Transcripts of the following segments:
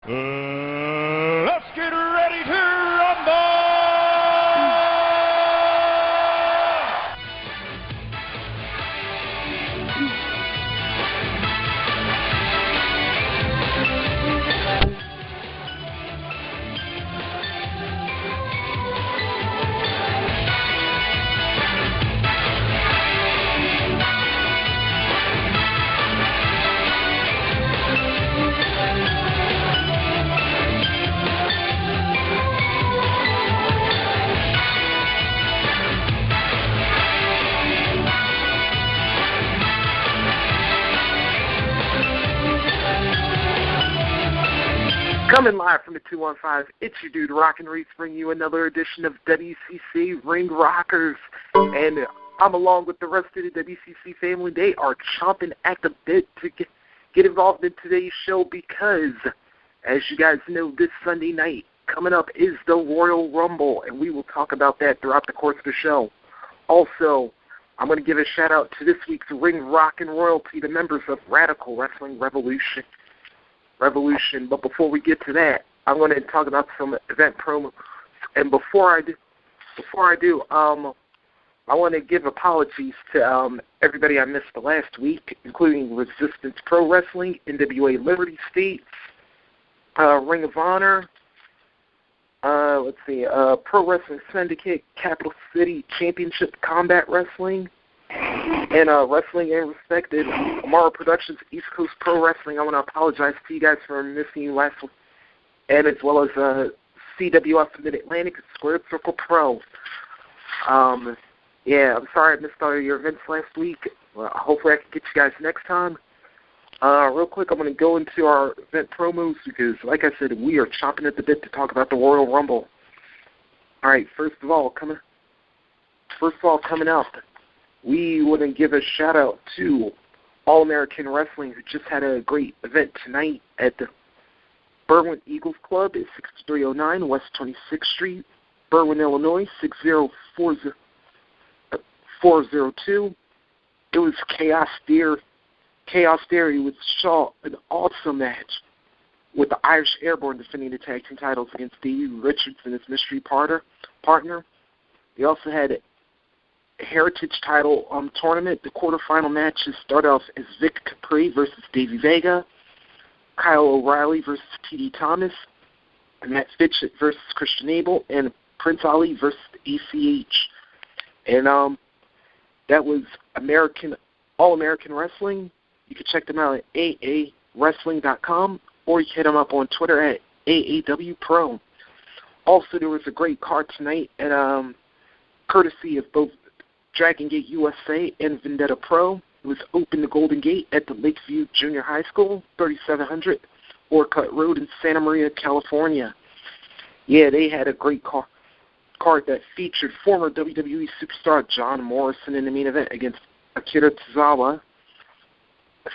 Let's get ready to rumble! Coming live from the 215, it's your dude Rockin' Reese bringing you another edition of WCC Ring Rockers. And I'm along with the rest of the WCC family. They are chomping at the bit to get involved in today's show because, as you guys know, this Sunday night coming up is the Royal Rumble, and we will talk about that throughout the course of the show. Also, I'm going to give a shout-out to this week's Ring Rockin' Royalty, the members of Radical Wrestling Revolution. But before we get to that, I'm going to talk about some event promos. And before I do, I want to give apologies to everybody I missed the last week, including Resistance Pro Wrestling, NWA Liberty States, Ring of Honor, Pro Wrestling Syndicate, Capital City Championship Combat Wrestling, and Wrestling and Respected, Amara Productions, East Coast Pro Wrestling. I want to apologize to you guys for missing you last week, and as well as CWF Mid-Atlantic, Squared Circle Pro. I'm sorry I missed all your events last week. Hopefully I can get you guys next time. Real quick, I'm going to go into our event promos because, like I said, we are chomping at the bit to talk about the Royal Rumble. All right, first of all, coming up, we want to give a shout-out to All-American Wrestling, who just had a great event tonight at the Berwyn Eagles Club at 6309 West 26th Street, Berwyn, Illinois, 60402. It was Chaos Theory with Shaw, an awesome match with the Irish Airborne defending the tag team titles against Davey Richards and his mystery partner. They also had Heritage title tournament. The quarterfinal matches start off as Vic Capri versus Davey Vega, Kyle O'Reilly versus T.D. Thomas, Matt Fitchett versus Christian Abel, and Prince Ali versus ACH. And that was All-American Wrestling. You can check them out at aawrestling.com, or you can hit them up on Twitter at AAWPro. Also, there was a great card tonight at courtesy of both Dragon Gate USA and Vendetta Pro. It was Open the Golden Gate at the Lakeview Junior High School, 3700 Orcutt Road in Santa Maria, California. Yeah, they had a great card that featured former WWE superstar John Morrison in the main event against Akira Tozawa.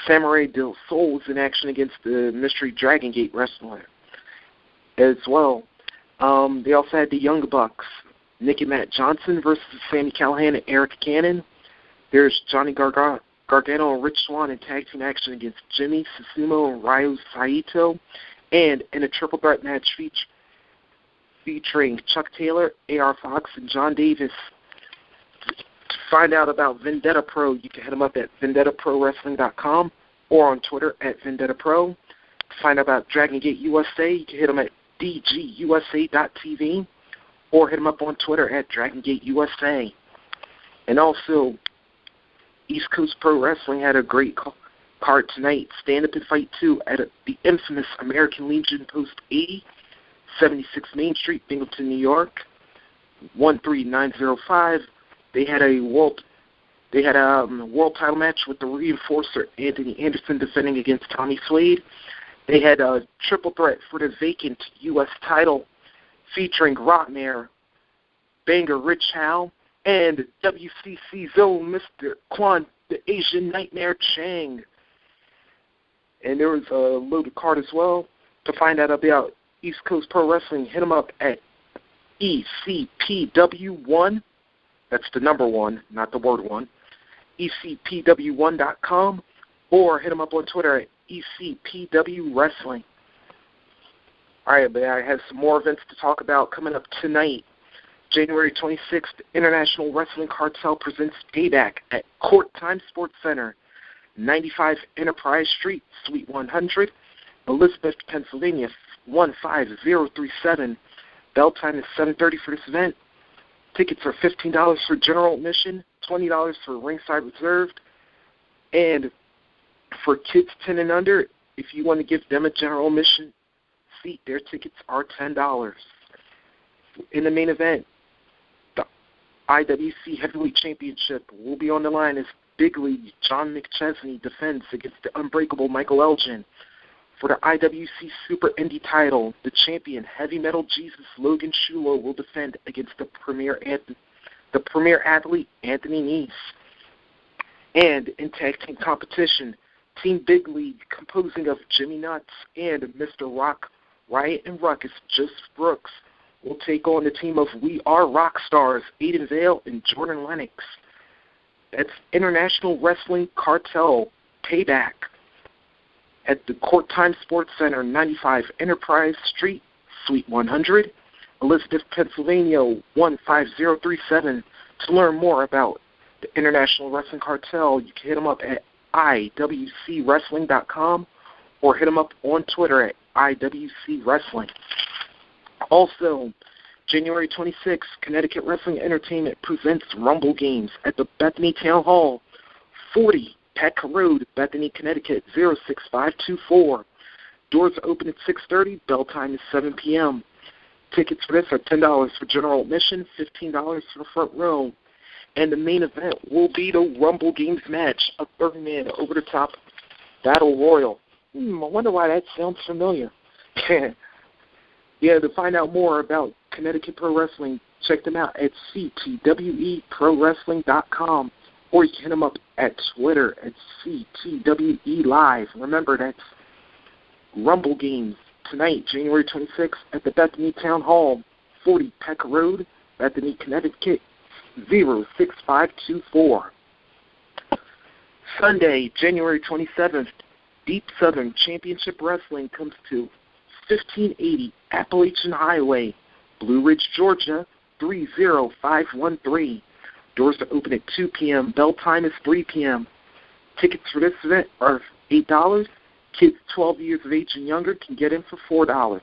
Samurai Del Sol was in action against the Mystery Dragon Gate wrestler as well. They also had the Young Bucks, Nick and Matt Johnson versus Sami Callihan and Eric Cannon. There's Johnny Gargano and Rich Swann in tag team action against Jimmy Susumu and Ryo Saito. And in a triple threat match featuring Chuck Taylor, A.R. Fox, and John Davis. To find out about Vendetta Pro, you can hit them up at vendettaprowrestling.com or on Twitter at Vendetta Pro. To find out about Dragon Gate USA, you can hit them at dgusa.tv. or hit them up on Twitter at Dragon Gate USA. And also, East Coast Pro Wrestling had a great card tonight. Stand Up and Fight 2 at the infamous American Legion Post 80, 76 Main Street, Binghamton, New York, 13905. They had a world title match with the Reinforcer Anthony Anderson defending against Tommy Slade. They had a triple threat for the vacant U.S. title, featuring Rottmare, Banger Rich Howe, and WCC's own Mr. Quan, the Asian Nightmare Chang. And there was a loaded card as well. To find out about East Coast Pro Wrestling, hit them up at ECPW1. That's the number 1, not the word 1. ECPW1.com, or hit them up on Twitter at ECPW Wrestling. All right, but I have some more events to talk about coming up tonight. January 26th, International Wrestling Cartel presents Payback at Court Time Sports Center, 95 Enterprise Street, Suite 100, Elizabeth, Pennsylvania, 15037. Bell time is 7:30 for this event. Tickets are $15 for general admission, $20 for ringside reserved, and for kids 10 and under, if you want to give them a general admission seat, their tickets are $10. In the main event, the IWC Heavyweight Championship will be on the line as Big League John McChesney defends against the unbreakable Michael Elgin. For the IWC Super Indie title, the champion Heavy Metal Jesus Logan Shulo will defend against the premier athlete Anthony Nese. And in tag team competition, Team Big League, composing of Jimmy Nuts and Mr. Rock, Riot and Ruckus, Joseph Brooks, will take on the team of We Are Rock Stars, Aiden Vale and Jordan Lennox. That's International Wrestling Cartel Payback at the Court Time Sports Center, 95 Enterprise Street, Suite 100, Elizabeth, Pennsylvania, 15037. To learn more about the International Wrestling Cartel, you can hit them up at IWCWrestling.com or hit them up on Twitter at IWCWrestling. Also, January 26th, Connecticut Wrestling Entertainment presents Rumble Games at the Bethany Town Hall, 40 Peck Road, Bethany, Connecticut, 06524. Doors open at 6:30. Bell time is 7 p.m. Tickets for this are $10 for general admission, $15 for the front row. And the main event will be the Rumble Games match, a 30-man over-the-top battle royal. I wonder why that sounds familiar. Yeah, to find out more about Connecticut Pro Wrestling, check them out at ctweprowrestling.com, or you can hit them up at Twitter at CTWE Live. Remember, that's Rumble Games tonight, January 26th, at the Bethany Town Hall, 40 Peck Road, Bethany, Connecticut, 06524. Sunday, January 27th, Deep Southern Championship Wrestling comes to 1580 Appalachian Highway, Blue Ridge, Georgia, 30513. Doors are open at 2 p.m. Bell time is 3 p.m. Tickets for this event are $8. Kids 12 years of age and younger can get in for $4.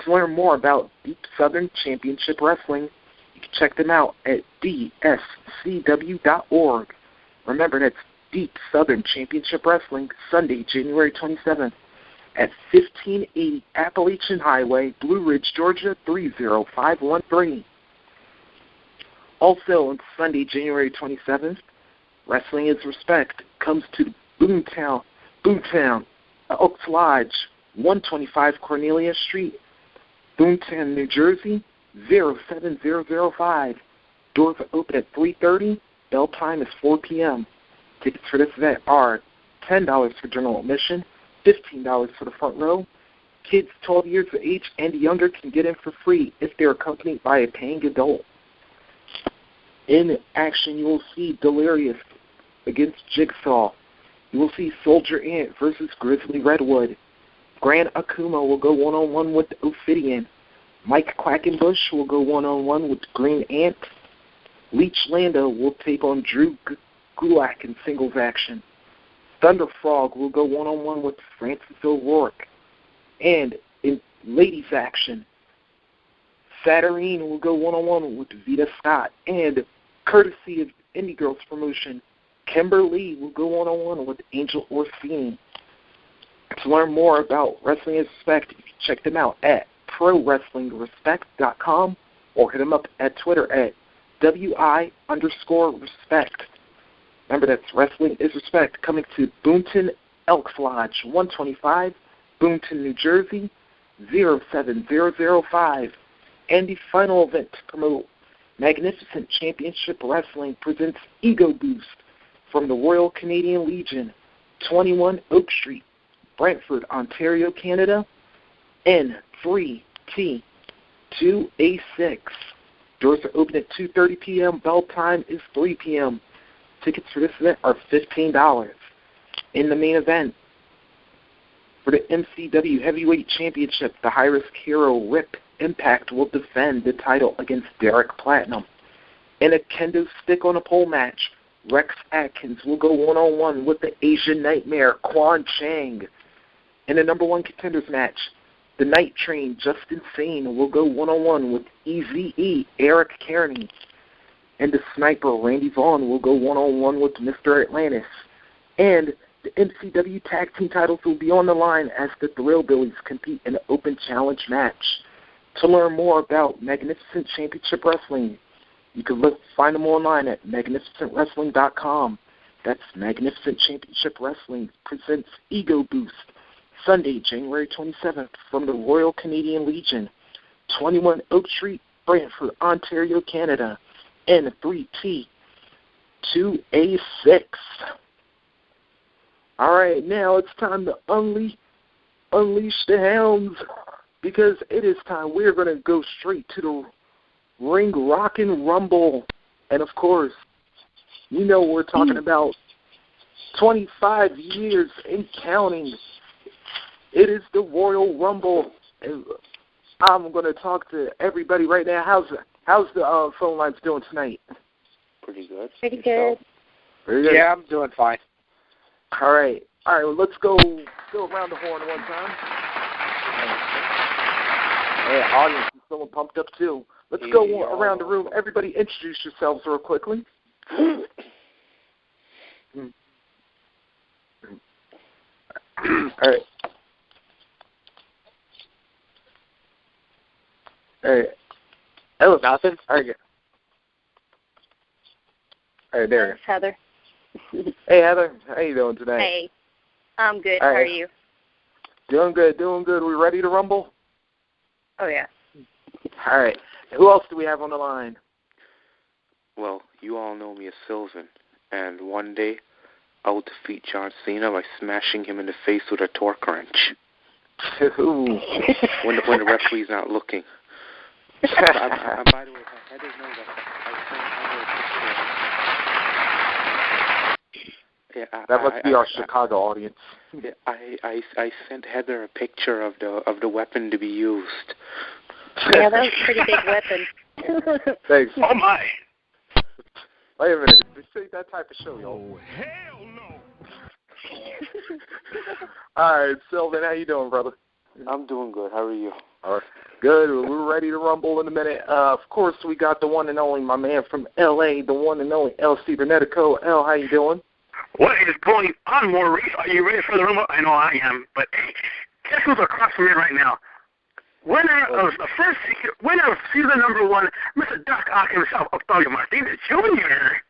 To learn more about Deep Southern Championship Wrestling, you can check them out at dscw.org. Remember, that's Deep Southern Championship Wrestling, Sunday, January 27th at 1580 Appalachian Highway, Blue Ridge, Georgia, 30513. Also on Sunday, January 27th, Wrestling is Respect comes to Boomtown, Oaks Lodge, 125 Cornelia Street, Boomtown, New Jersey, 07005. Doors are open at 3:30. Bell time is 4 p.m. Tickets for this event are $10 for general admission, $15 for the front row. Kids 12 years of age and younger can get in for free if they're accompanied by a paying adult. In action, you will see Delirious against Jigsaw. You will see Soldier Ant versus Grizzly Redwood. Grand Akuma will go one-on-one with Ophidian. Mike Quackenbush will go one-on-one with Green Ant. Leech Landa will take on Drew Gulak in singles action. Thunder Frog will go one-on-one with Francis O'Rourke. And in ladies action, Saturnine will go one-on-one with Vita Scott. And courtesy of Indie Girls Promotion, Kimberly will go one-on-one with Angel Orsini. To learn more about Wrestling is Respect, you can check them out at ProWrestlingRespect.com or hit them up at Twitter at WI_respect. Remember, that's Wrestling is Respect, coming to Boonton Elks Lodge, 125, Boonton, New Jersey, 07005. And the final event to promote, Magnificent Championship Wrestling presents Ego Boost from the Royal Canadian Legion, 21 Oak Street, Brantford, Ontario, Canada, N3T2A6. Doors are open at 2:30 p.m. Bell time is 3 p.m. Tickets for this event are $15. In the main event, For the MCW Heavyweight Championship, the high-risk hero Rip Impact will defend the title against Derek Platinum. In a kendo stick on a pole match, Rex Atkins will go one-on-one with the Asian Nightmare Quan Chang. In a number one contenders match, the Night Train Justin Sane will go one-on-one with EZE Eric Kearney. And the Sniper Randy Vaughn will go one-on-one with Mr. Atlantis. And the MCW Tag Team titles will be on the line as the Thrillbillies compete in an open challenge match. To learn more about Magnificent Championship Wrestling, you can find them online at magnificentwrestling.com. That's Magnificent Championship Wrestling presents Ego Boost, Sunday, January 27th, from the Royal Canadian Legion, 21 Oak Street, Brantford, Ontario, Canada, N3T 2A6. All right, now it's time to unleash the hounds, because it is time. We're going to go straight to the Ring Rockin' Rumble. And, of course, you know we're talking about 25 years and counting. It is the Royal Rumble. And I'm going to talk to everybody right now. How's the phone lines doing tonight? Pretty good. Pretty good. Very good. Yeah, I'm doing fine. All right, well, let's go around the horn one time. Hey, audience is feeling pumped up too. Let's go around the room. Everybody introduce yourselves real quickly. All right. All right. Hello, Nathan. All right. All right, there. Heather. Hey, Heather. How you doing today? Hey. I'm good. All How right. are you? Doing good. We ready to rumble? Oh, yeah. All right. Who else do we have on the line? Well, you all know me as Sylvan, and one day I will defeat John Cena by smashing him in the face with a torque wrench. Ooh. when the referee's not looking. And by the way, I didn't know that. That must be our Chicago audience. I sent Heather a picture of the weapon to be used. Yeah, that was a pretty big weapon. Thanks. Oh, my. Wait a minute. This ain't that type of show, y'all. Oh, hell no. All right, Sylvan, how you doing, brother? I'm doing good. How are you? All right. Good. We're ready to rumble in a minute. Of course, we got the one and only, my man from L.A., the one and only EL.CIBERNETICO. El, how you doing? What is going on, Maurice? Are you ready for the rumble? I know I am, but hey, guess who's across from me right now? Winner of season number 1, Mr. Doc Ock himself, Octavio Martinez Jr.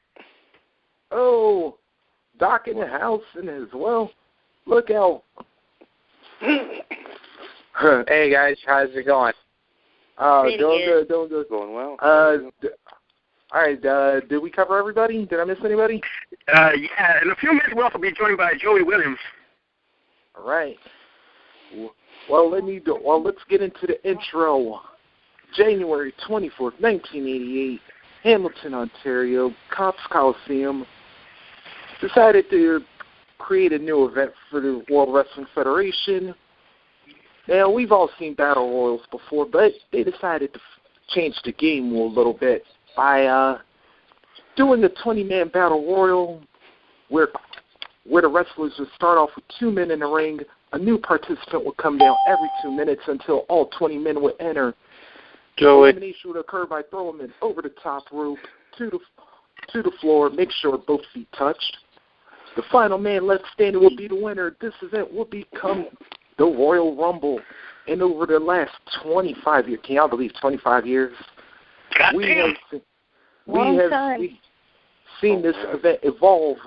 Oh, Doc in the house and as well. Look out. Hey, guys. How's it going? Doing good. Going well. All right, did we cover everybody? Did I miss anybody? Yeah, in a few minutes we'll also be joined by Joey Williams. All right. Well, let's get into the intro. January 24th, 1988, Hamilton, Ontario, Cops Coliseum decided to create a new event for the World Wrestling Federation. Now, we've all seen Battle Royals before, but they decided to change the game a little bit by doing the 20-man Battle Royal where the wrestlers would start off with 2 men in the ring. A new participant would come down every 2 minutes until all 20 men would enter. Elimination would occur by throwing them over the top rope to the floor. Make sure both feet touched. The final man left standing will be the winner. This event will become the Royal Rumble. And over the last 25 years, can y'all believe 25 years? We have seen this event evolve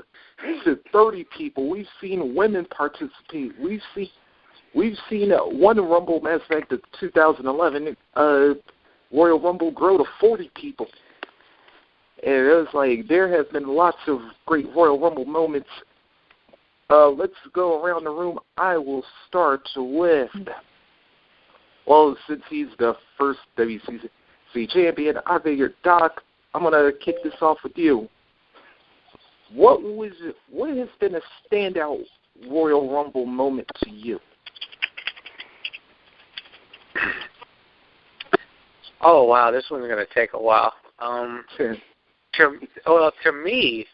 to 30 people. We've seen women participate. We've seen one Rumble Mass Effect of 2011 Royal Rumble grow to 40 people. And it was like there have been lots of great Royal Rumble moments. Let's go around the room. I will start with, well, since he's the first WCC champion, I figured, Doc, I'm going to kick this off with you. What has been a standout Royal Rumble moment to you? Oh wow, this one's gonna take a while. To me,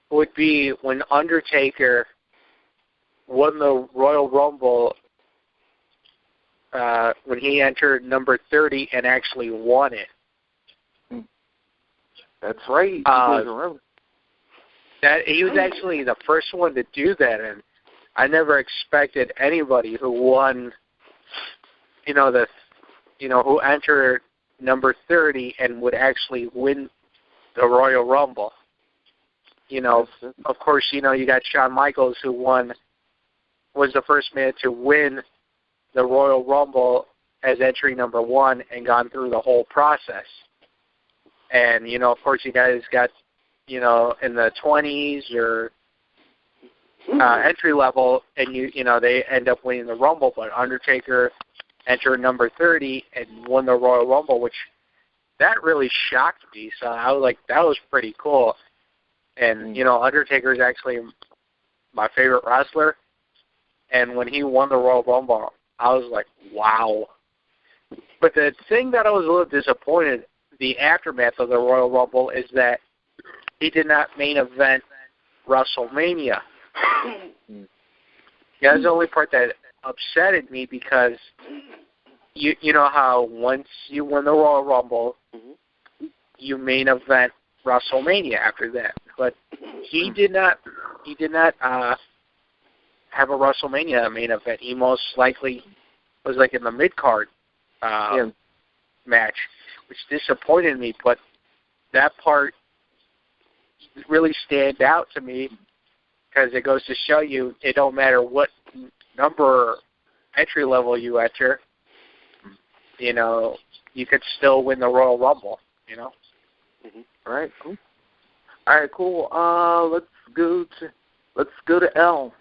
would be when Undertaker won the Royal Rumble when he entered number 30 and actually won it. That's right. That he was actually the first one to do that, and I never expected anybody who won, who entered number 30 and would actually win the Royal Rumble. Of course, you got Shawn Michaels who was the first man to win the Royal Rumble as entry number 1 and gone through the whole process. And, of course, you guys got, in the 20s or entry level, and, they end up winning the Rumble. But Undertaker entered number 30 and won the Royal Rumble, which that really shocked me. So I was like, that was pretty cool. And, Undertaker is actually my favorite wrestler. And when he won the Royal Rumble, I was like, wow. But the thing that I was a little disappointed, the aftermath of the Royal Rumble, is that he did not main event WrestleMania. That was the only part that upsetted me, because you know how once you win the Royal Rumble, you main event WrestleMania after that. But he did not have a WrestleMania main event. He most likely was like in the mid-card match, which disappointed me. But that part really stands out to me, because it goes to show you it don't matter what number entry level you enter, you could still win the Royal Rumble, All right, cool. All right, cool. Let's go to L.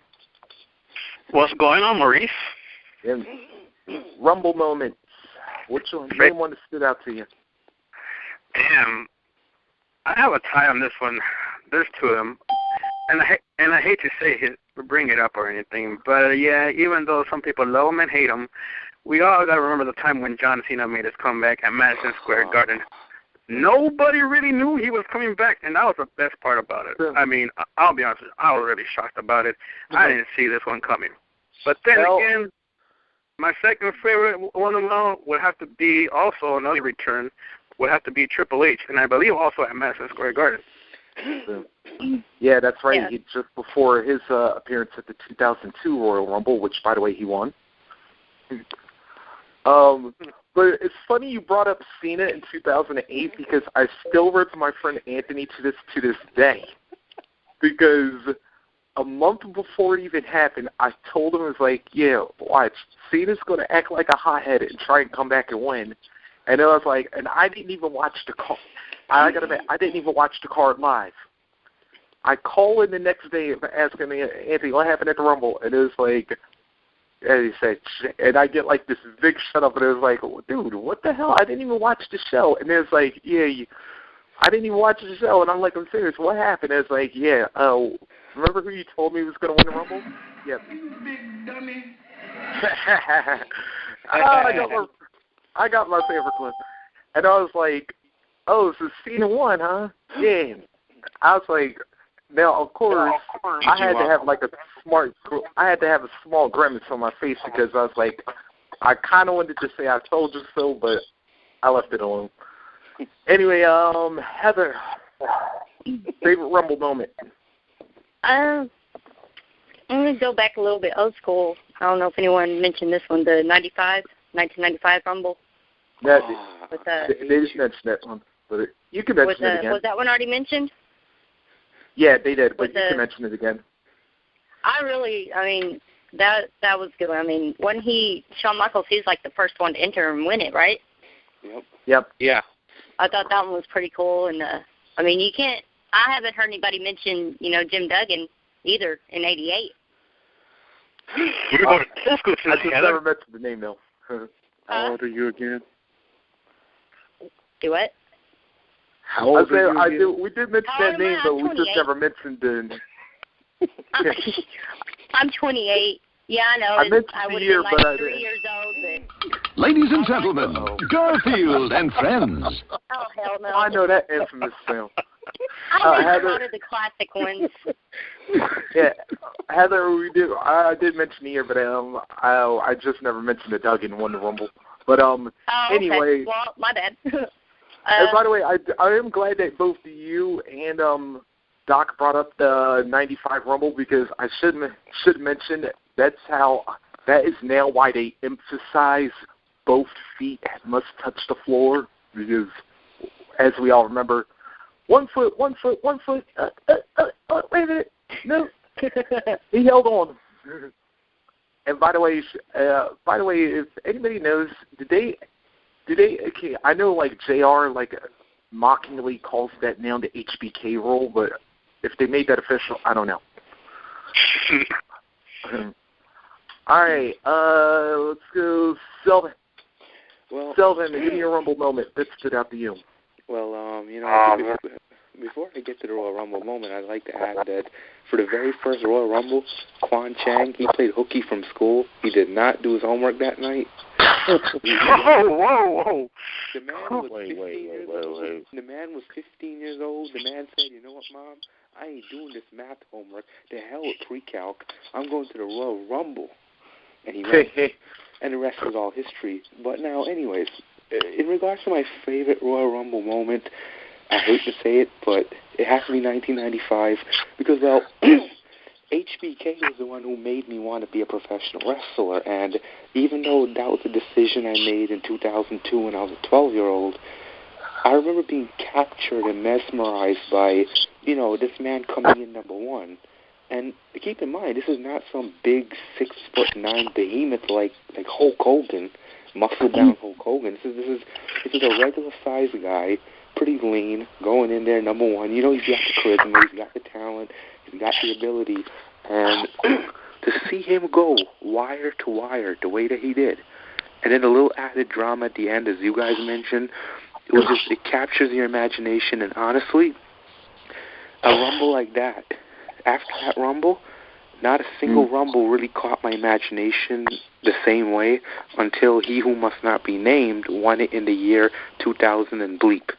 What's going on, Maurice? Rumble moments. Which main one stood out to you? Damn, I have a tie on this one. There's two of them, and I hate to bring it up or anything, but yeah, even though some people love him and hate him, we all got to remember the time when John Cena made his comeback at Madison Square Garden. Nobody really knew he was coming back, and that was the best part about it. I mean, I'll be honest with you, I was really shocked about it. I didn't see this one coming. But then again, my second favorite one of them would have to be also another return, would have to be Triple H, and I believe also at Madison Square Garden. Yeah, that's right. Yeah. Just before his appearance at the 2002 Royal Rumble, which, by the way, he won. But it's funny you brought up Cena in 2008, because I still rip my friend Anthony to this day. Because a month before it even happened, I told him, I was like, yeah, watch, Cena's going to act like a hothead and try and come back and win. And I was like, and I didn't even watch the card. I didn't even watch the card live. I call in the next day asking Anthony what happened at the Rumble, and it was like, and he said, and I get like this big shut up, and it was like, dude, what the hell? I didn't even watch the show. And it's like, yeah, I didn't even watch the show. And I'm like, I'm serious. What happened? It's like, yeah, remember who you told me was going to win the Rumble? Yep. You big dummy. I got my favorite clip. And I was like, oh, so Cena won, huh? Yeah. I was like, now, of course, I had to have a small grimace on my face, because I was like, I kind of wanted to say I told you so, but I left it alone. Anyway, Heather, favorite Rumble moment? I'm going to go back a little bit old school. I don't know if anyone mentioned this one, the 1995 Rumble. They just mentioned that one, but you can mention it again. Was that one already mentioned? Yeah, they did, but you can mention it again. That was good. I mean, when Shawn Michaels, he's like the first one to enter and win it, right? Yep. Yeah. I thought that one was pretty cool, and I haven't heard anybody mention, Jim Duggan either in '88. I just never mentioned the name though. How old are you again? Do what? How old are you? We did mention that name, but we just never mentioned the. I'm 28. Yeah, I know. I mentioned I the would year, have been but I like 3 didn't. years old. But... Ladies and gentlemen, Garfield and friends. Oh, hell no. I know that infamous film. I Heather- one of the classic ones. Yeah, Heather, I did mention the year, but I just never mentioned that Doug won the Rumble. But Oh, okay. anyway. Well, my bad. And by the way, I am glad that both you and Doc brought up the '95 Rumble, because I should mention that is now why they emphasize both feet must touch the floor, because as we all remember, one foot. Wait a minute, no, he held on. And by the way, if anybody knows, did they? Okay, I know like JR like mockingly calls that now the HBK rule, but if they made that official, I don't know. All right, let's go, Selvin. Well, Selvin, give me a Rumble moment that stood out to you. Well, before I get to the Royal Rumble moment, I'd like to add that for the very first Royal Rumble, Quan Chang, he played hooky from school. He did not do his homework that night. Whoa. The man was 15 years old. The man was 15 years old. The man said, "You know what, Mom? I ain't doing this math homework. The hell with pre-calc. I'm going to the Royal Rumble." And he went. And the rest was all history. But now, anyways, in regards to my favorite Royal Rumble moment, I hate to say it, but it has to be 1995 because, well, HBK was the one who made me want to be a professional wrestler. And even though that was a decision I made in 2002 when I was a 12-year-old, I remember being captured and mesmerized by, this man coming in number one. And keep in mind, this is not some big 6'9" behemoth like Hulk Hogan, muscle-bound Hulk Hogan. This is a regular-sized guy, pretty lean, going in there number one. He's got the charisma, he's got the talent, he's got the ability, and to see him go wire to wire the way that he did, and then a little added drama at the end, as you guys mentioned, it captures your imagination. And honestly, a Rumble like that, after that Rumble, not a single Rumble really caught my imagination the same way until He Who Must Not Be Named won it in the year 2000 and bleep.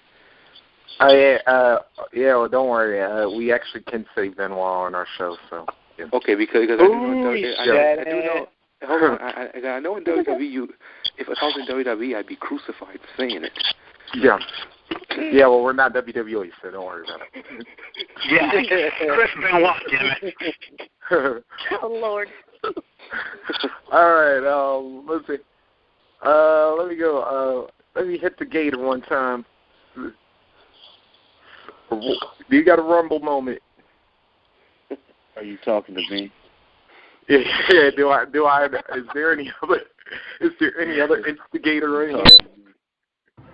Well, don't worry. We actually can say Benoit on our show, so. Yeah. Okay, because I do know. Hold on, I know in WWE, if I was in WWE, I'd be crucified for saying it. Yeah. Yeah, well, we're not WWE, so don't worry about it. Yeah, Chris Benoit, damn it. Oh, Lord. All right, let's see. Let me go. Let me hit the gator one time. You got a Rumble moment. Are you talking to me? Yeah. Do I? Is there any other instigator in here?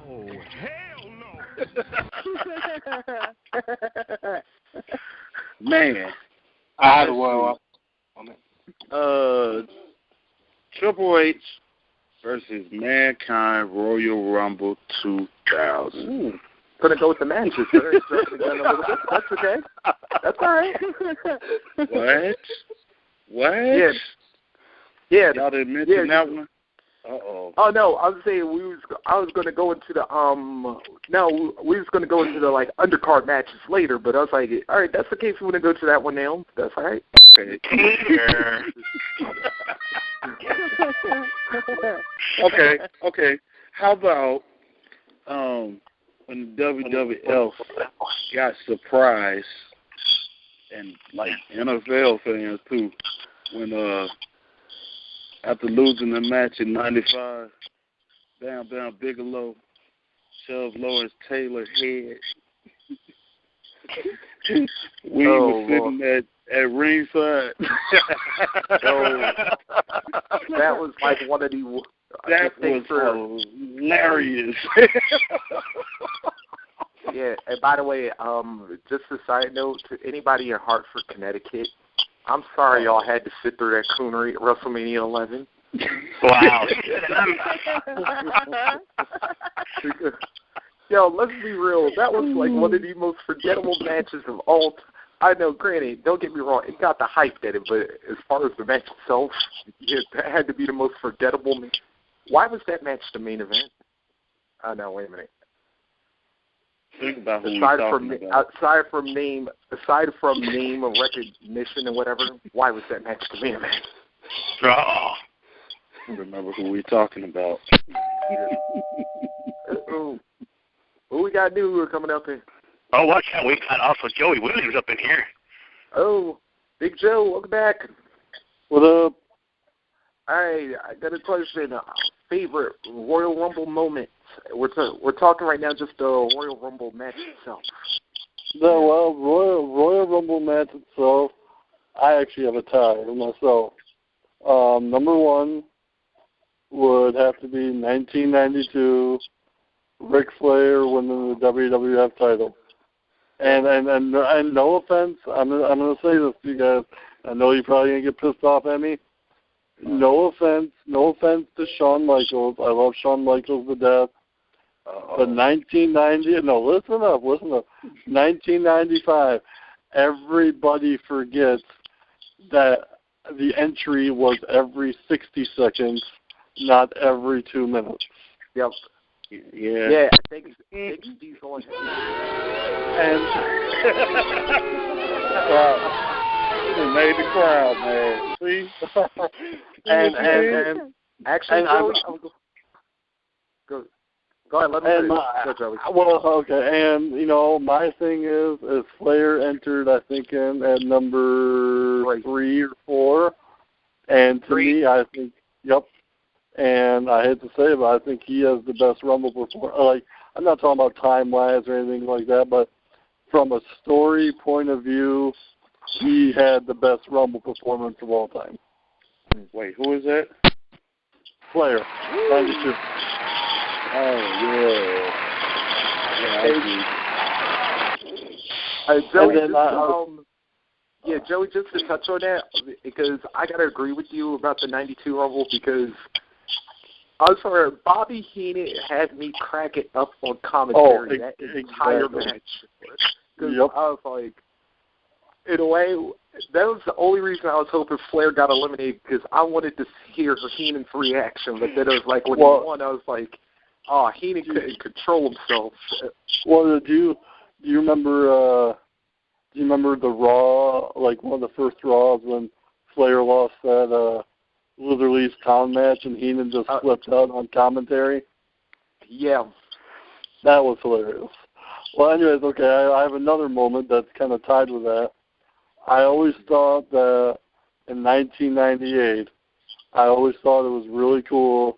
Oh, hell no! Man, I had one. Triple H versus Mankind Royal Rumble 2000. Ooh. Couldn't go with the matches. That's okay. That's all right. What? Yeah. Y'all didn't mention that one? Uh-oh. Oh no, I was saying I was going to go into the we was going to go into the like undercard matches later, but I was like, all right, that's the case. We want to go to that one now. That's all right. Okay. How about when the WWF got surprised, and like NFL fans too, when after losing the match in '95, Bam Bigelow shoved Lawrence Taylor's head. We were sitting at ringside. That was like one of the. That was hilarious. Yeah, and by the way, just a side note to anybody in Hartford, Connecticut, I'm sorry y'all had to sit through that coonery at WrestleMania 11. Wow. Yo, let's be real. That was like one of the most forgettable matches of all time. I know, granted, don't get me wrong, it got the hype at it, but as far as the match itself, it had to be the most forgettable match. Why was that match the main event? Oh, no, wait a minute. Think about who aside we're from talking about. aside from name of recognition and whatever, why was that match the main event? Oh. Remember who we're talking about. Who we got new coming up here? Oh, watch out. We got also Joey Williams up in here. Oh, Big Joe, welcome back. What up? All right, I got a question. Favorite Royal Rumble moment? We're talking right now just the Royal Rumble match itself. No, well, Royal Rumble match itself, I actually have a tie myself. Number one would have to be 1992, Ric Flair winning the WWF title. And no offense, I'm gonna say this to you guys. I know you're probably gonna get pissed off at me. No offense to Shawn Michaels. I love Shawn Michaels to death. But 1990, no, listen up. 1995, everybody forgets that the entry was every 60 seconds, not every 2 minutes. Yep. Yeah. I think 60's on. And It made the crowd mad. See? and actually, go ahead. Let me go, Joey. Well, okay, and my thing is Flair entered, I think, at number 3 or 4, and to me, I think, yep. And I hate to say it, but I think he has the best Rumble performance. Like, I'm not talking about time-wise or anything like that, but from a story point of view, he had the best Rumble performance of all time. Wait, who is that? Flair, 92. Oh, yeah. Joey, just to touch on that, because I got to agree with you about the 92 Rumble, because I'm sorry, Bobby Heenan had me cracking up on commentary that entire match. Because I was like, in a way, that was the only reason I was hoping Flair got eliminated, because I wanted to hear Heenan's reaction. But then it was like, when he won, I was like, Heenan couldn't control himself. Well, do you remember the Raw, like one of the first Raws when Flair lost that Luther Town match and Heenan just flipped out on commentary? Yeah. That was hilarious. Well, anyways, okay, I have another moment that's kind of tied with that. I always thought that in 1998, I always thought it was really cool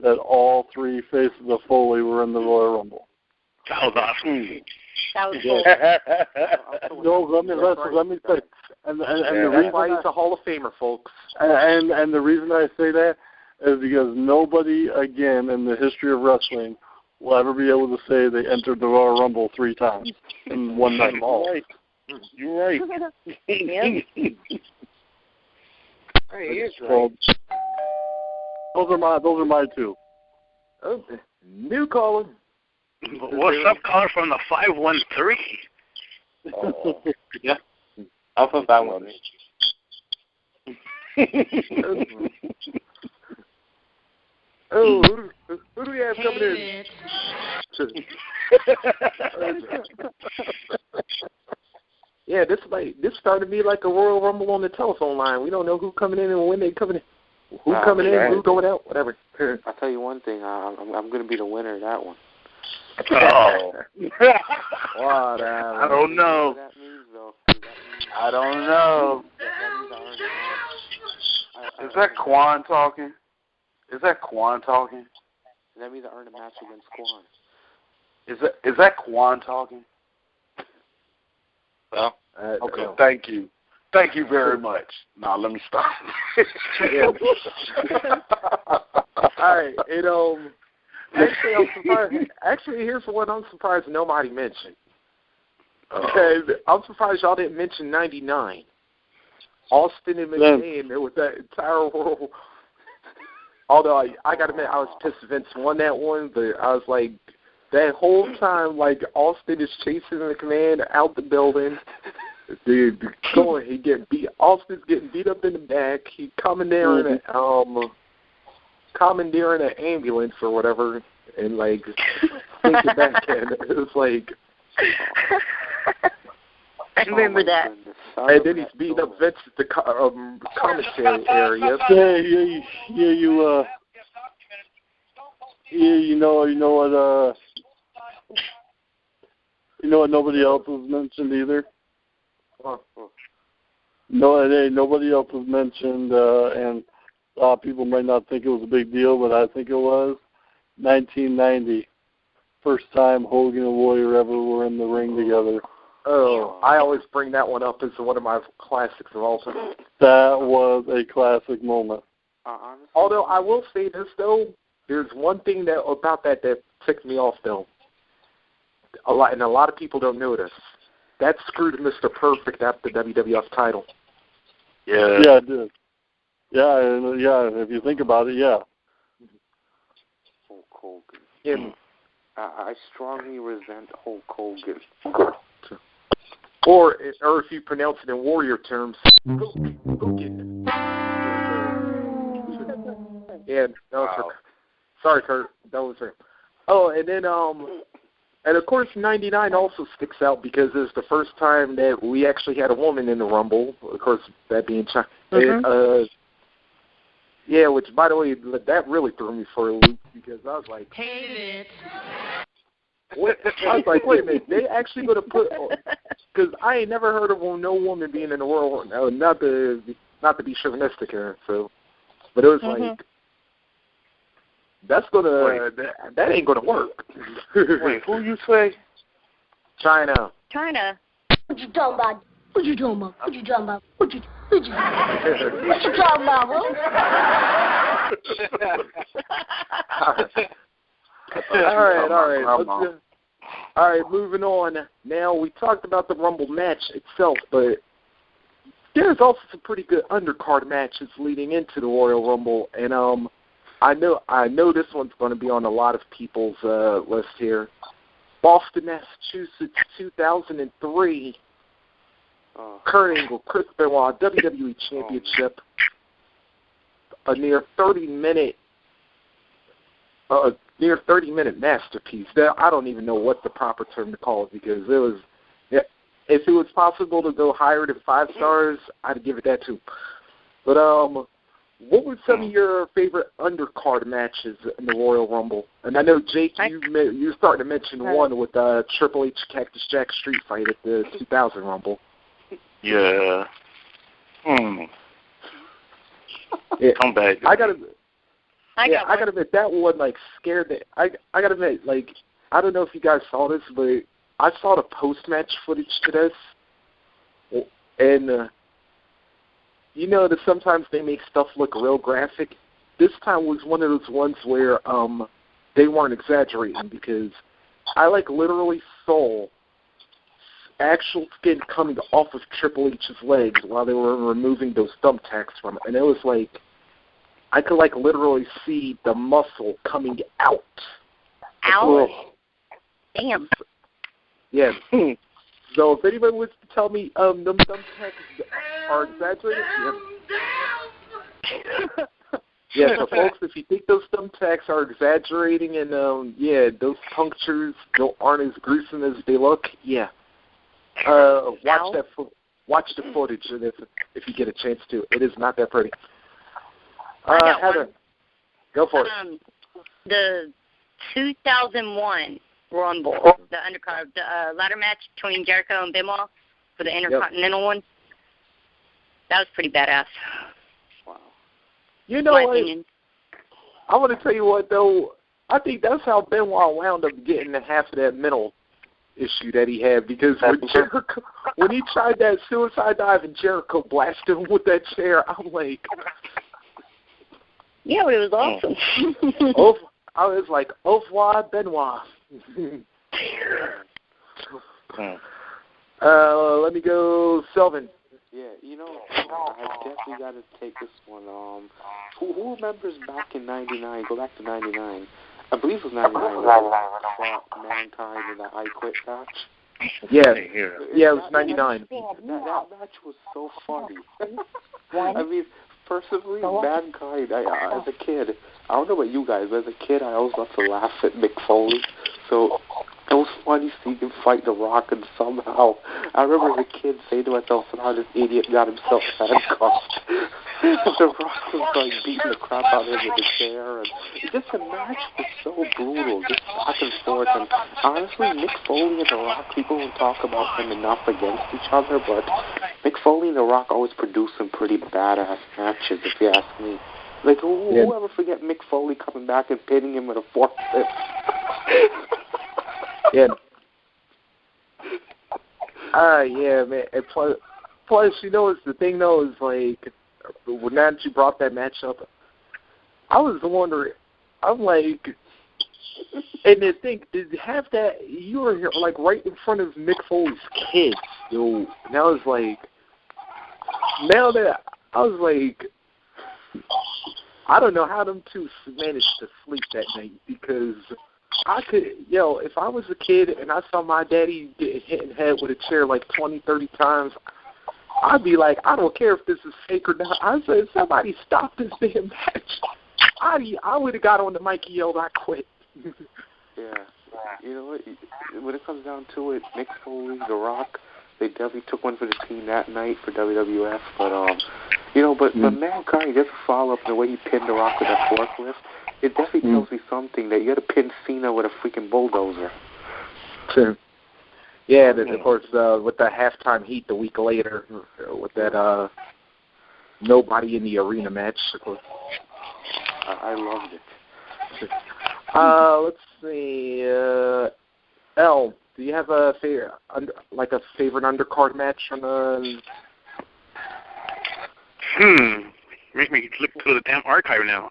that all 3 faces of Foley were in the Royal Rumble. That was awesome. That was cool. No, let me say, and the reason why he's a Hall of Famer, folks. And the reason I say that is because nobody again in the history of wrestling will ever be able to say they entered the Royal Rumble 3 times in one night. You're right. Yep. So, those are my 2. Oh, new caller. What's up, caller from the 513? Yeah. Alpha 513. Oh, who do we have coming in? Yeah, this started to be like a Royal Rumble on the telephone line. We don't know who coming in and when they coming in. Who coming in, who's going out, whatever. I'll tell you one thing. I'm going to be the winner of that one. Oh. Whatever. I don't know. That means, though. I don't know. Is that Quan talking? That means I earned a match against Quan. Is that Quan talking? Well, okay. Thank you. Thank you very much. Now let me stop. All right. Actually, I'm surprised. Actually, here's one I'm surprised nobody mentioned. Okay, I'm surprised y'all didn't mention 99. Austin and McMahon. There was that entire world. Although I got to admit, I was pissed Vince won that one, but I was like, that whole time, like, Austin is chasing McMahon out the building. Dude, going, he getting beat. Austin's getting beat up in the back. He commandeering an ambulance or whatever, and like take it back in. It was like. I remember that. And then he's beating up Vince at the commentary area. You know what nobody else was mentioned either. Nobody else was mentioned, and a lot of people might not think it was a big deal, but I think it was. 1990, first time Hogan and Warrior ever were in the ring together. Oh, I always bring that one up as one of my classics of all time. That was a classic moment. Although I will say this though, there's one thing about that ticked me off though. A lot of people don't notice. That screwed Mr. Perfect after the WWF title. Yeah, it did. Yeah, if you think about it, yeah. Hulk Hogan. Yeah. I strongly resent Hulk Hogan. Or if you pronounce it in Warrior terms, Hogan. Yeah, that was her. Sorry, Kurt. That was her. Oh, and then and of course, 99 also sticks out because it's the first time that we actually had a woman in the Rumble. Of course, that being China. Yeah, which, by the way, that really threw me for a loop because I was like, I was like, wait a minute, they actually going to put, because I ain't never heard of no woman being in the world, not to be chauvinistic here, so, but it was like, that's gonna, that ain't gonna work. Wait, who you say? China. What you talking about? What you talking about? What you talking about? What you talking about, bro? All right, moving on. Now, we talked about the Rumble match itself, but there's also some pretty good undercard matches leading into the Royal Rumble, and I know this one's going to be on a lot of people's list here. Boston, Massachusetts, 2003. Kurt Angle, Chris Benoit, WWE Championship. A near 30-minute masterpiece. I don't even know what the proper term to call it because it was. If it was possible to go higher than 5 stars, I'd give it that too. But what were some of your favorite undercard matches in the Royal Rumble? And I know Jake, you started to mention one with Triple H Cactus Jack street fight at the 2000 Rumble. Yeah. Yeah. I'm back. I gotta admit that one like scared me. I gotta admit, like, I don't know if you guys saw this, but I saw the post-match footage to this, and you know that sometimes they make stuff look real graphic. This time was one of those ones where they weren't exaggerating because I like literally saw actual skin coming off of Triple H's legs while they were removing those thumbtacks from it. And it was like, I could like literally see the muscle coming out. Ouch. Damn. Yeah. So if anybody wants to tell me them thumbtacks are exaggerated, yeah, so folks, if you think those thumbtacks are exaggerating and those punctures aren't as gruesome as they look, watch the footage, and if you get a chance to, it is not that pretty. Heather, go for it. The 2001 Rumble, the undercard, the ladder match between Jericho and Benoit for the Intercontinental one. That was pretty badass. Wow. You know what? I want to tell you what, though. I think that's how Benoit wound up getting half of that mental issue that he had because when he tried that suicide dive and Jericho blasted him with that chair, I'm like... Yeah, but it was awesome. I was like, au revoir, Benoit. Let me go, Selvin. Yeah, I definitely got to take this one. Who remembers back in 99? Go back to 99. I believe it was 99. Mankind in the I Quit match. Yeah, it was 99. That match was so funny. I mean, personally, Mankind, as a kid, I don't know about you guys, but as a kid, I always loved to laugh at Mick Foley. So it was funny seeing him fight The Rock, and somehow, I remember as a kid saying to myself, somehow this idiot got himself handcuffed. The Rock was like beating the crap out of him with a chair, and just the match was so brutal, just back and forth. And honestly, Mick Foley and The Rock, people don't talk about them enough against each other, but Mick Foley and The Rock always produce some pretty badass matches, if you ask me. Like, who ever forget Mick Foley coming back and pinning him with a forklift? Yeah. Yeah, man. And plus, you know, it's the thing though is like, now that you brought that match up, I was wondering. I'm like, and the thing, did have that you were here, like right in front of Mick Foley's kids, yo. And I was like, now that I was like, I don't know how them two managed to sleep that night, because I could, if I was a kid and I saw my daddy get hit in the head with a chair like 20, 30 times, I'd be like, I don't care if this is fake or not. I said, somebody stop this damn match. I would have got on the mic and yelled, I quit. Yeah. You know what? When it comes down to it, Mick Foley, The Rock, they definitely took one for the team that night for WWF. But, but Mankind doesn't follow up the way he pinned The Rock with that forklift. It definitely tells me something that you got to pin Cena with a freaking bulldozer. True. Yeah, then of course with the halftime heat the week later with that nobody in the arena match. I loved it. Let's see. L, do you have a favorite undercard match on the? Make me look through the damn archive now.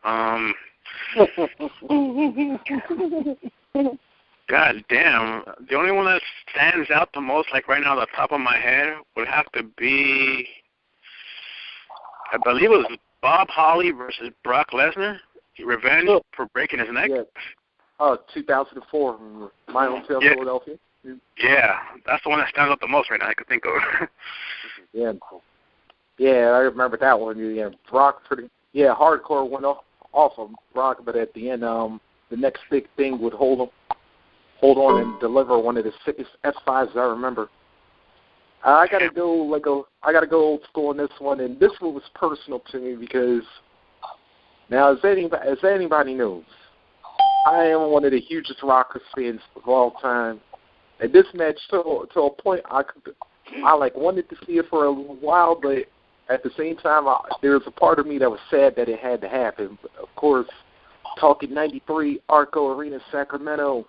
God damn. The only one that stands out the most, like right now, on the top of my head, would have to be, I believe it was Bob Holly versus Brock Lesnar. Revenge for breaking his neck. Yeah. 2004, my hometown, Philadelphia. Yeah, that's the one that stands out the most right now I could think of. Yeah, I remember that one. Yeah, Brock hardcore went off of Brock, but at the end, the next big thing would hold on and deliver one of the sickest F5s I remember. I gotta go old school on this one, and this one was personal to me because now, as anybody knows, I am one of the hugest Rockers fans of all time. And this match, to a point, I wanted to see it for a while, but at the same time, there was a part of me that was sad that it had to happen. But of course, talking 93, Arco Arena, Sacramento,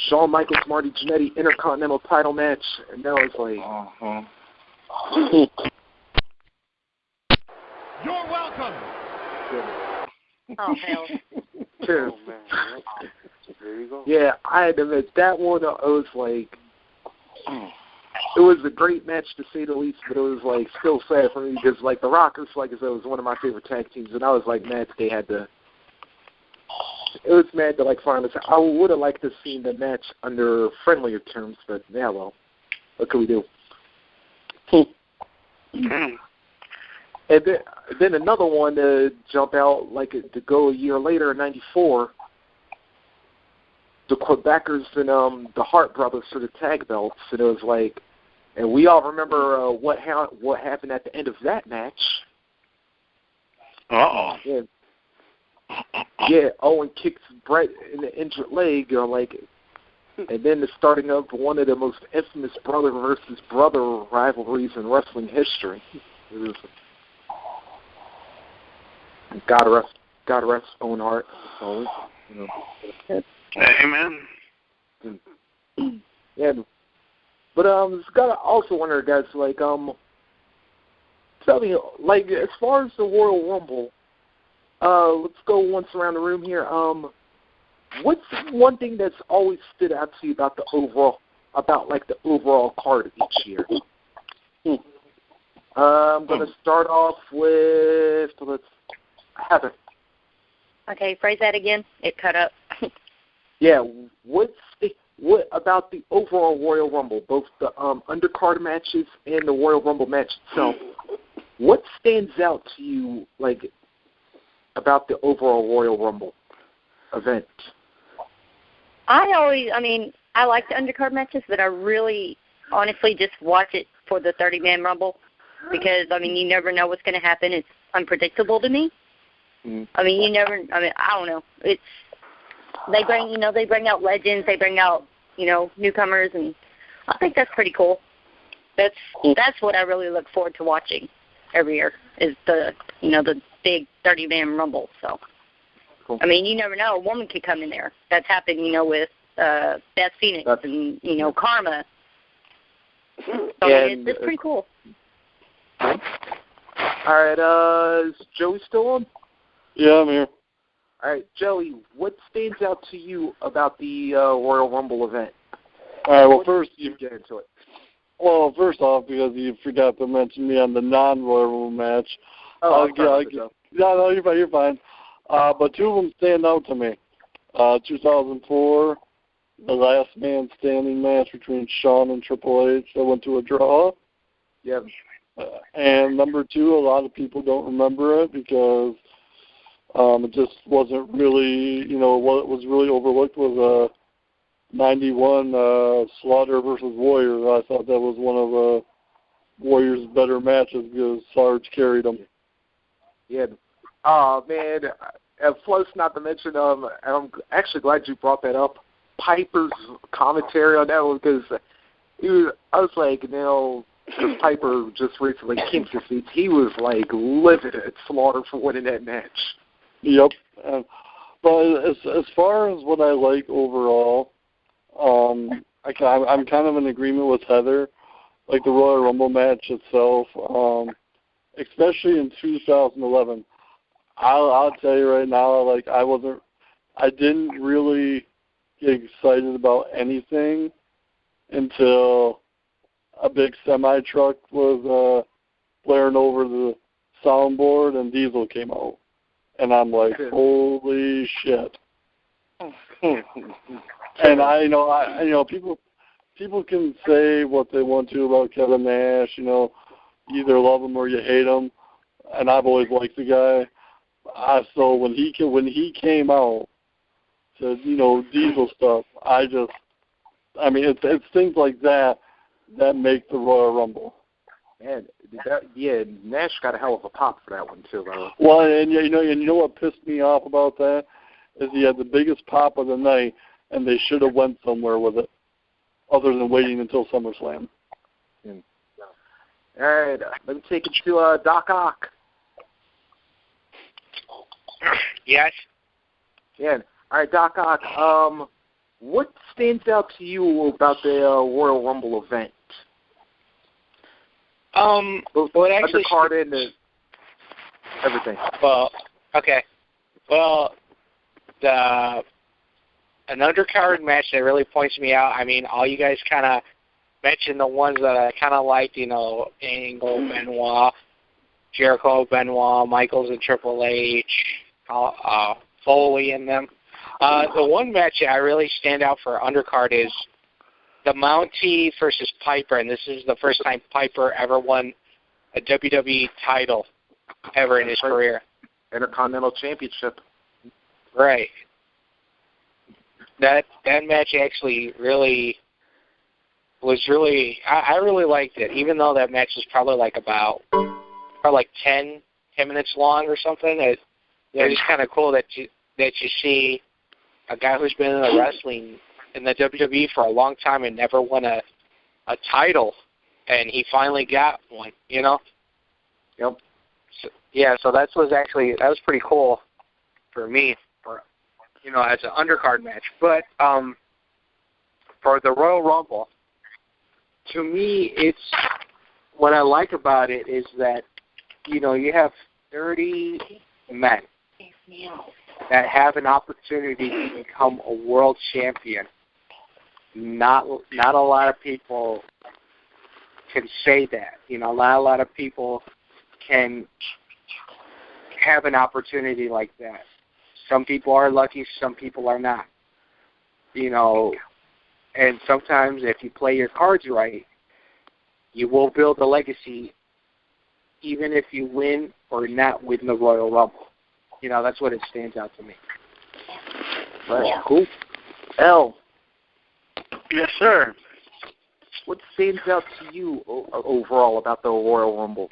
Shawn Michaels, Marty Jannetty, Intercontinental title match, and that was like... You're welcome! Oh, hell. True. Oh, man. There you go. Yeah, I had to admit, that one, it was like... It was a great match to say the least, but it was like still sad for me because like the Rockers, like I said, was one of my favorite tag teams, and I was like mad they had to. It was mad to like find this. I would have liked to see the match under friendlier terms, but yeah, well, what can we do? And then another one to jump out, like to go a year later in '94. The Quebecers and the Hart brothers for the tag belts, and it was like, and we all remember what happened at the end of that match. Yeah, Owen kicks Brett in the injured leg, and then the starting of one of the most infamous brother versus brother rivalries in wrestling history. It was, God rest Owen Hart. Always, Amen. Yeah, but just gotta also wonder, guys, like tell me, like as far as the Royal Rumble, let's go once around the room here. What's one thing that's always stood out to you about the overall card of each year? I'm gonna start off with Heather. Okay, phrase that again. It cut up. Yeah, what's what about the overall Royal Rumble, both the undercard matches and the Royal Rumble match itself? What stands out to you, like, about the overall Royal Rumble event? I like the undercard matches, but I really, honestly, just watch it for the 30-man Rumble because, you never know what's going to happen. It's unpredictable to me. I don't know. They bring out legends, they bring out, newcomers, and I think that's pretty cool. That's what I really look forward to watching every year is the big 30-man Rumble. So, cool. You never know. A woman could come in there. That's happened, with Beth Phoenix and, Karma. So, it's pretty cool. All right, is Joey still on? Yeah, I'm here. All right, Joey, what stands out to you about the Royal Rumble event? All right, well, first you get into it. Well, first off, because you forgot to mention me on the non-Royal Rumble match. No, you're fine. But two of them stand out to me. 2004, the last man standing match between Shawn and Triple H that went to a draw. Yep. And number two, a lot of people don't remember it because it just wasn't really, what was really overlooked was 91 Slaughter versus Warrior. I thought that was one of Warrior's better matches because Sarge carried him. Yeah. Oh, man. Plus, not to mention, I'm actually glad you brought that up, Piper's commentary on that one because I was like, Piper just recently kinked his feet. He was, livid at Slaughter for winning that match. Yep. But as far as what I like overall, I'm kind of in agreement with Heather. Like the Royal Rumble match itself, especially in 2011. I'll tell you right now, I didn't really get excited about anything until a big semi-truck was blaring over the soundboard and Diesel came out. And I'm like, holy shit. And people can say what they want to about Kevin Nash, you either love him or you hate him. And I've always liked the guy. So when he came out to, Diesel stuff, it's things like that make the Royal Rumble. Man, Nash got a hell of a pop for that one too, though. Well, and you know what pissed me off about that is he had the biggest pop of the night, and they should have went somewhere with it, other than waiting until SummerSlam. All right, let me take it to Doc Ock. Yes. Yeah. All right, Doc Ock. What stands out to you about the Royal Rumble event? What actually undercard and everything. Well, okay. Well, an undercard match that really points me out. All you guys kind of mentioned the ones that I kind of liked. Angle, Benoit, Jericho, Benoit, Michaels, and Triple H, Foley, and them. The one match that I really stand out for undercard is the Mountie versus Piper, and this is the first time Piper ever won a WWE title ever in his career. Intercontinental Championship. Right. That match actually really was I really liked it, even though that match was probably about 10 minutes long or something. It was just kind of cool that you see a guy who's been in the wrestling in the WWE for a long time and never won a title, and he finally got one, Yep. So that was pretty cool for me, as an undercard match. But for the Royal Rumble, to me, what I like about it is that, you have 30 men that have an opportunity to become a world champion. Not a lot of people can say that. Not a lot of people can have an opportunity like that. Some people are lucky, some people are not. And sometimes if you play your cards right, you will build a legacy even if you win or not win the Royal Rumble. You know, that's what it stands out to me. Right. Cool. L. Yes, sir. What stands out to you overall about the Royal Rumble?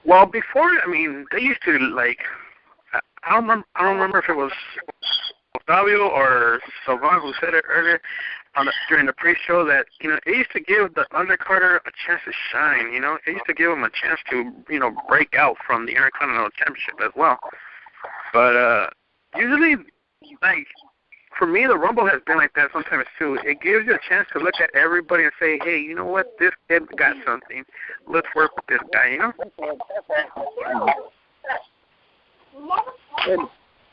Well, before, I mean, they used to, like, I don't remember if it was Octavio or Salvan who said it earlier during the pre-show that, you know, it used to give the undercarder a chance to shine, you know. It used to give him a chance to, you know, break out from the Intercontinental Championship as well. But usually, like, for me, the Rumble has been like that sometimes too. It gives you a chance to look at everybody and say, hey, you know what, this kid got something. Let's work with this guy, you know? And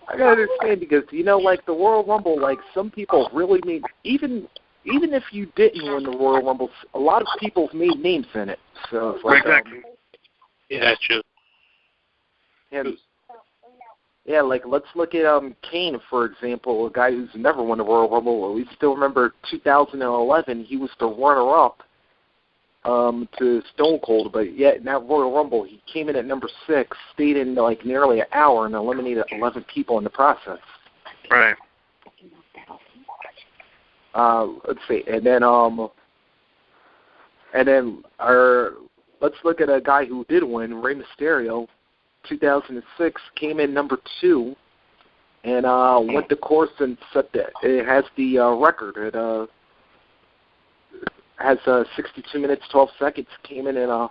I gotta understand because, you know, like the Royal Rumble, like some people really made, even if you didn't win the Royal Rumble, a lot of people made names in it. So it's like, exactly. Yeah, that's true. And yeah, like let's look at Kane, for example, a guy who's never won the Royal Rumble. We still remember 2011, he was the runner-up to Stone Cold, but yet in that Royal Rumble, he came in at number 6, stayed in like nearly an hour, and eliminated 11 people in the process. Right. Let's see, and then let's look at a guy who did win, Rey Mysterio. 2006 came in number 2, and went the course and set that. It has the record. It has 62 minutes 12 seconds. Came in and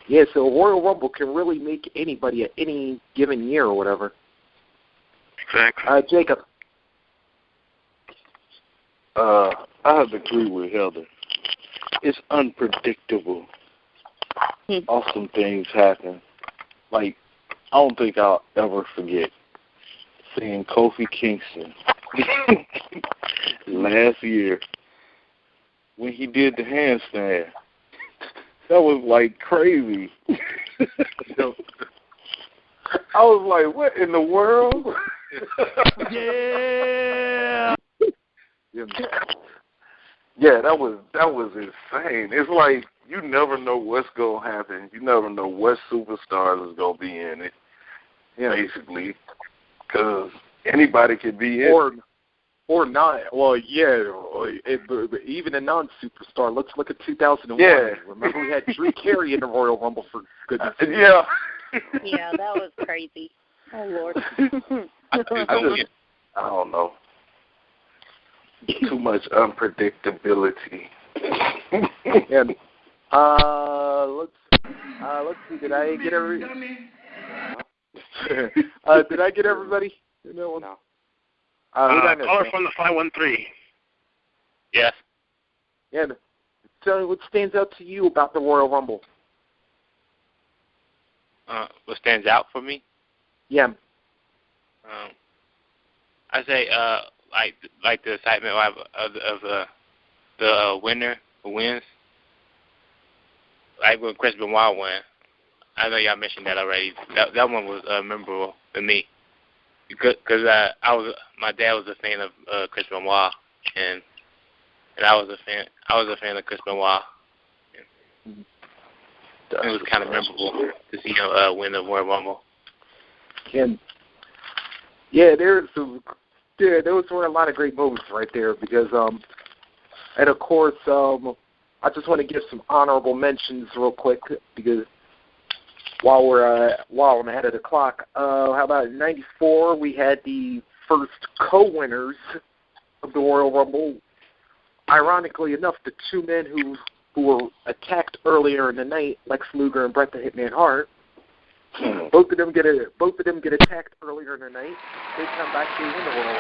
yeah. So Royal Rumble can really make anybody at any given year or whatever. Exactly. Jacob. I have to agree with Heather. It's unpredictable. Awesome things happen. Like, I don't think I'll ever forget seeing Kofi Kingston last year when he did the handstand. That was like crazy. I was like, what in the world? Yeah. Yeah, that was insane. It's like you never know what's going to happen. You never know what superstars is going to be in it, basically, because anybody could be in it. Or not. Well, yeah, even a non-superstar. Let's look at 2001. Yeah. Remember we had Drew Carey in the Royal Rumble, for goodness sake. Yeah. Yeah, that was crazy. Oh, Lord. I don't know. Too much unpredictability. And let's see. Did I get everybody? Did I get everybody? No. Caller from the 513. Yes. Yeah. So, what stands out to you about the Royal Rumble? What stands out for me? Yeah. I say like the excitement of the winner who wins. Like when Chris Benoit won. I know y'all mentioned that already. That one was memorable for me because my dad was a fan of Chris Benoit, and I was a fan of Chris Benoit. It was kind of memorable to see him win the Royal Rumble. Those were a lot of great moments right there because, and of course, I just want to give some honorable mentions real quick because while I'm ahead of the clock, how about in '94 we had the first co-winners of the Royal Rumble. Ironically enough, the two men who were attacked earlier in the night, Lex Luger and Bret the Hitman Hart. Both of them get attacked earlier in the night. They come back, they win the Royal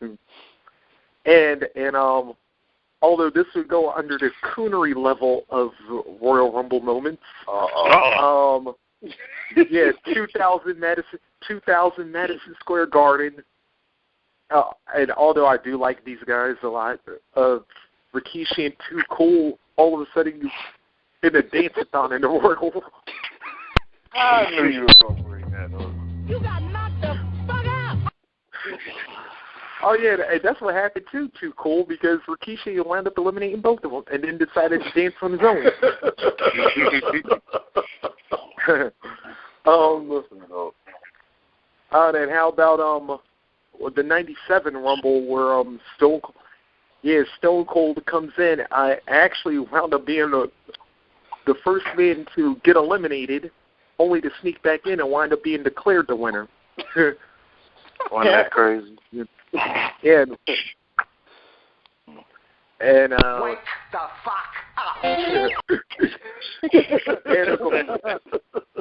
Rumble. And although this would go under the coonery level of Royal Rumble moments, 2000 Madison Square Garden. And although I do like these guys a lot, Rikishi and Too Cool all of a sudden in a dance-a-thon in the Royal Rumble. I knew you were going to bring that up. You got knocked the fuck out. Oh, yeah, that's what happened, too, Cole, because Rikishi wound up eliminating both of them and then decided to dance on his own. Then how about the 97 Rumble where Stone Cold comes in. I actually wound up being the first man to get eliminated, only to sneak back in and wind up being declared the winner. Wasn't that crazy? Yeah. And wake the fuck up.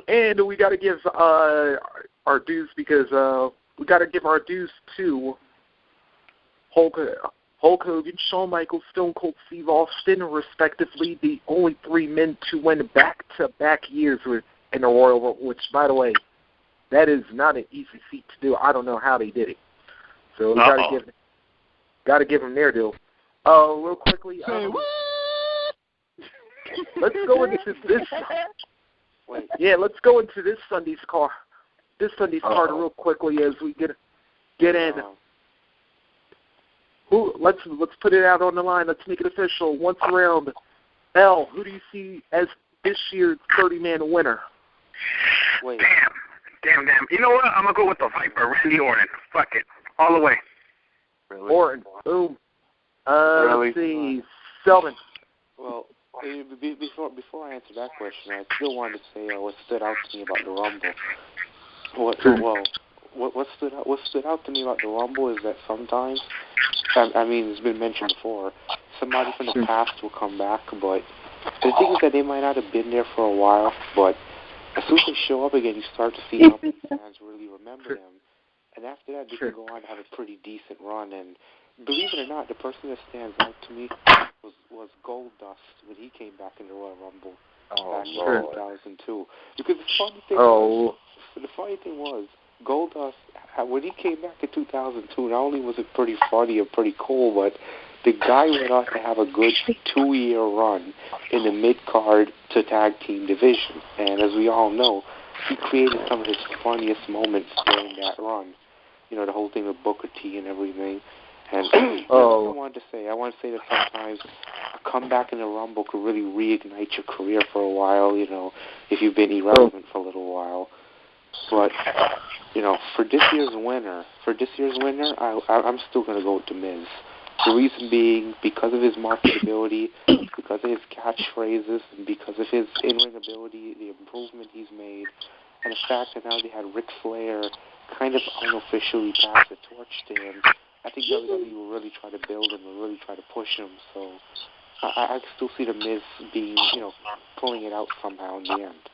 and we got to give our dues because we got to give our dues to Hulk Hogan, Shawn Michaels, Stone Cold Steve Austin, respectively, the only three men to win back-to-back years in the Royal Rumble, which, by the way, that is not an easy feat to do. I don't know how they did it. So we got to give them their due. Real quickly, let's go into this. Let's go into this Sunday's card. Card real quickly as we get in. Let's put it out on the line. Let's make it official. Once around, L, who do you see as this year's 30-man winner? Damn. You know what? I'm going to go with the Viper, Randy Orton. Fuck it. All the way. Really? Orton. Boom. Really? Let's see. Selvin. Well, before I answer that question, I still wanted to say what stood out to me about the Rumble. What stood out to me about the Rumble is that sometimes, I mean, it's been mentioned before, somebody from the past will come back, but the thing is that they might not have been there for a while, but as soon as they show up again, you start to see how many fans really remember them, and after that, they can go on to have a pretty decent run. And believe it or not, the person that stands out to me was Goldust when he came back in the Royal Rumble back in 2002. Because the funny thing was, Goldust, when he came back in 2002, not only was it pretty funny and pretty cool, but the guy went on to have a good 2-year run in the mid-card to tag team division. And as we all know, he created some of his funniest moments during that run. You know, the whole thing with Booker T and everything. And I want to say that sometimes a comeback in the Rumble could really reignite your career for a while, you know, if you've been irrelevant for a little while. But, you know, for this year's winner, I'm still going to go with The Miz. The reason being because of his marketability, because of his catchphrases, and because of his in-ring ability, the improvement he's made, and the fact that now they had Ric Flair kind of unofficially pass the torch to him. I think WWE will really try to build him and really try to push him. So I still see The Miz being, you know, pulling it out somehow in the end.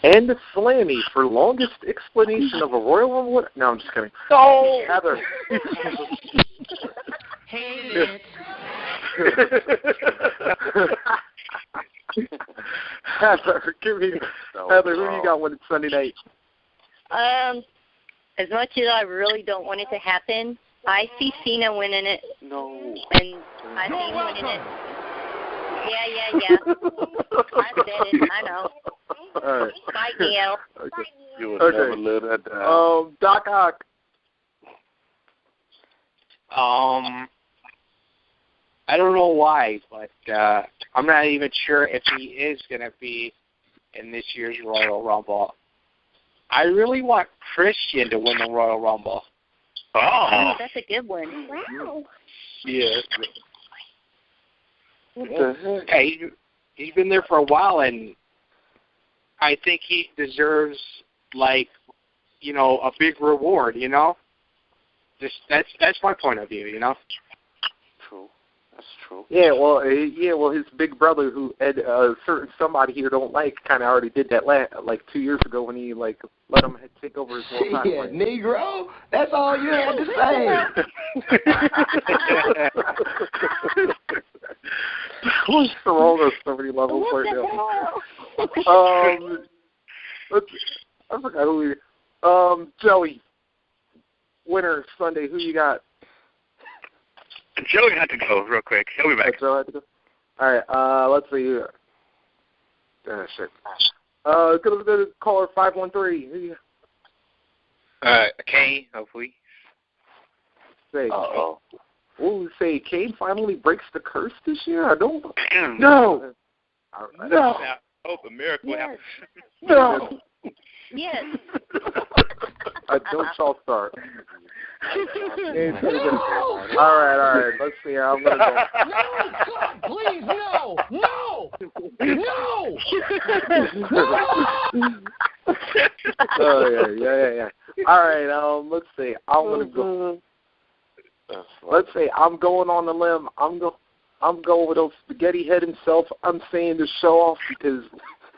And the Slammy for longest explanation of a Royal Rumble. No, I'm just kidding. No. Heather. Hate it. Heather, Heather, who you got winning Sunday night? As much as I really don't want it to happen, I see Cena winning it. No. And I see him winning it. Yeah. I said it. I know. All right. Bye, Neil. Okay. You would never let that down. Doc Ock. I don't know why, but I'm not even sure if he is going to be in this year's Royal Rumble. I really want Christian to win the Royal Rumble. Oh, that's a good one. Wow. Yeah. What the heck? Hey, he's been there for a while, and I think he deserves, like, you know, a big reward, you know? That's my point of view, you know? True. That's true. Yeah, well, his big brother, who Ed, certain somebody here don't like, kind of already did that like 2 years ago when he let him take over his world title. Yeah, Negro. That's all you had to say. What's the role of so many levels right now? I forgot who we. Joey, winner Sunday. Who you got? Joey had to go real quick. He'll be back. Joey had to go. All right. Let's see. Shit. Go to caller 513. Kane, hopefully. say? Uh-oh. What would we say? Kane finally breaks the curse this year? I don't. No. Right. No. I hope a miracle happens. No. Yes. Don't y'all start. All right. Let's see. I'm gonna go. No, God, please, no. Oh yeah. All right. Let's see. I'm gonna go. Let's say I'm going on the limb. I'm going with old spaghetti head himself. I'm saying to show off because,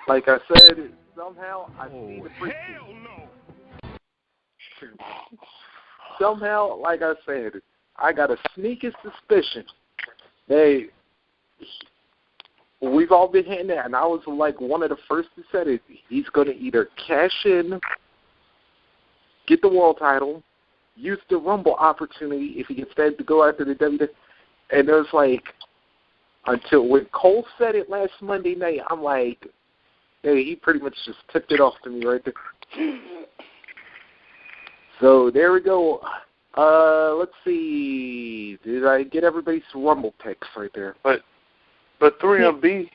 like I said, somehow I see the freak. Somehow, like I said, I got a sneaky suspicion. We've all been hitting that, and I was like one of the first to say it. He's going to either cash in, get the world title, use the Rumble opportunity if he gets that to go after the WWE. And it was like, until when Cole said it last Monday night, I'm like, hey, he pretty much just tipped it off to me right there. So there we go. Let's see. Did I get everybody's Rumble picks right there? But 3MB,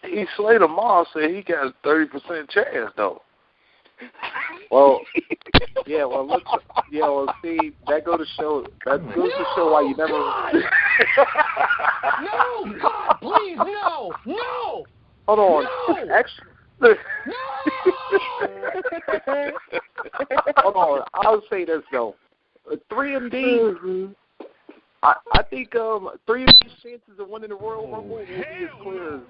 he Slater Moss said he got a 30% chance though. Well, yeah. Well, see, that goes to show why you never. No, God, please, no. Hold on. No. Actually. No. Hold on. I'll say this though. 3MD. I think 3MD's chances of winning the Royal Rumble will be as clear as.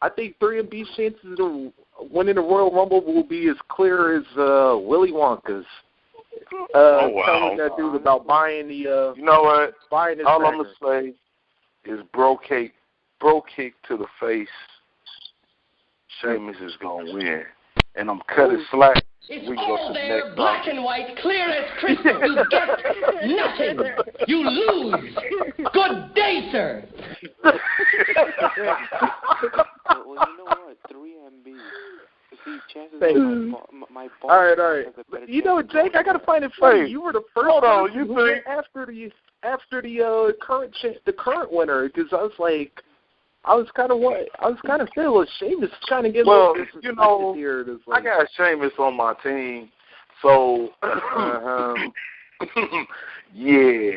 I think 3MD's chances of winning the Royal Rumble will be as clear as Willy Wonka's. Telling that dude about buying the. You know what? Buying his all cracker. I'm gonna say is bro kick to the face. Sheamus is gonna win, and I'm cutting slack. It's we all go to there, the black and white, clear as crystal. You get nothing. You lose. Good day, sir. Well, you know what? 3MB. See, chances of my boss. All right. You know, Jake, I gotta find it funny. You were the first one who went after the current winner, because I was kind of feeling Sheamus trying to get you know, here. I got Sheamus on my team, so yeah.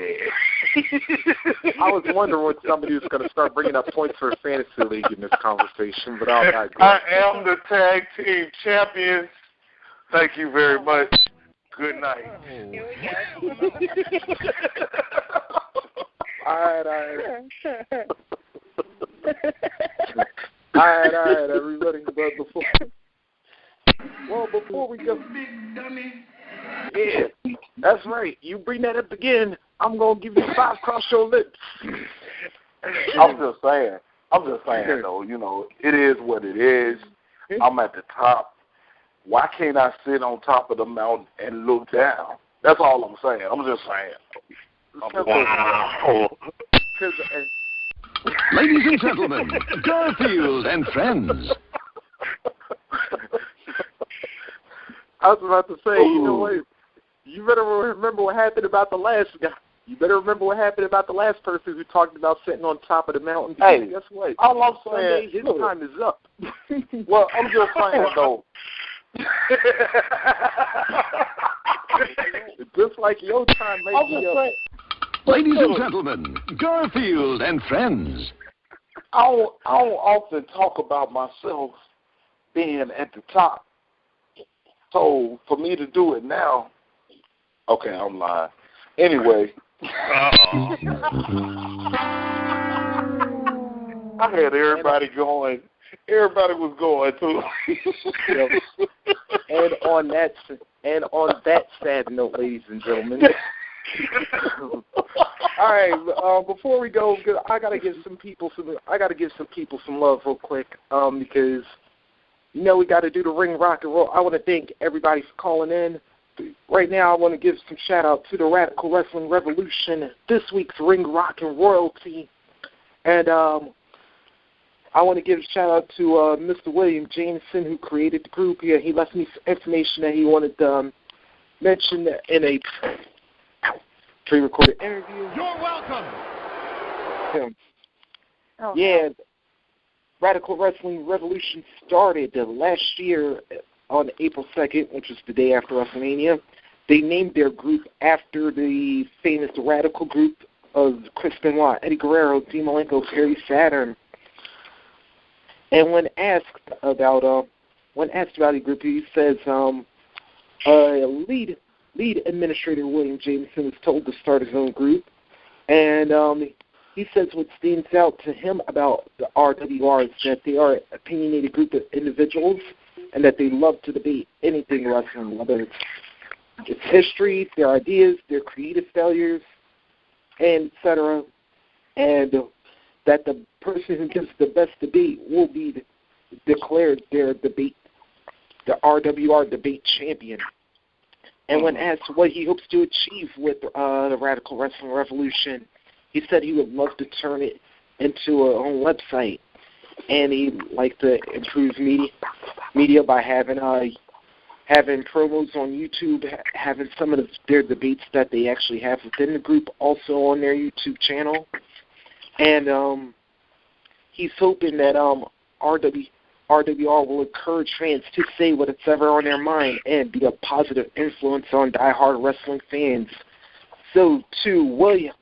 I was wondering when somebody was going to start bringing up points for a fantasy league in this conversation, but I'll digress. I am the tag team champions. Thank you very much. Good night. Here we go. All right. All right, everybody. Before we go, big dummy. Yeah, that's right. You bring that up again, I'm gonna give you 5 cross your lips. I'm just saying though. You know, it is what it is. I'm at the top. Why can't I sit on top of the mountain and look down? That's all I'm saying. I'm just saying. Wow. Ladies and gentlemen, Garfield and friends. I was about to say, you know what? You better remember what happened about the last guy. You better remember what happened about the last person who talked about sitting on top of the mountain. Hey, guess what? All I'm saying, his time is up. Well, I'm just saying though. Just like your time may be up. Ladies and gentlemen, Garfield and friends. I don't often talk about myself being at the top. So for me to do it now, okay, I'm lying. Anyway, I had everybody going. Everybody was going too. And on that sad note, ladies and gentlemen. All right. Before we go, I gotta give some people some love real quick. Because we got to do the ring rock and roll. I want to thank everybody for calling in. Right now, I want to give some shout out to the Radical Wrestling Revolution, this week's ring rock and royalty, and I want to give a shout out to Mr. William Jameson, who created the group. He left me some information that he wanted mentioned in a pre-recorded interview. You're welcome. Yeah, Radical Wrestling Revolution started last year on April 2nd, which was the day after WrestleMania. They named their group after the famous Radical group of Chris Benoit, Eddie Guerrero, Dean Malenko, Perry Saturn. And when asked about the group, he says lead administrator William Jameson was told to start his own group, and he says what stands out to him about the RWR is that they are an opinionated group of individuals and that they love to debate anything wrestling, whether it's history, their ideas, their creative failures, and etc. And that the person who gives the best debate will be declared their debate, the RWR debate champion. And when asked what he hopes to achieve with the Radical Wrestling Revolution, he said he would love to turn it into a own website, and he'd like to improve media by having promos on YouTube, having some of their debates that they actually have within the group also on their YouTube channel. And he's hoping that RWR will encourage fans to say what's ever on their mind and be a positive influence on diehard wrestling fans. So to William,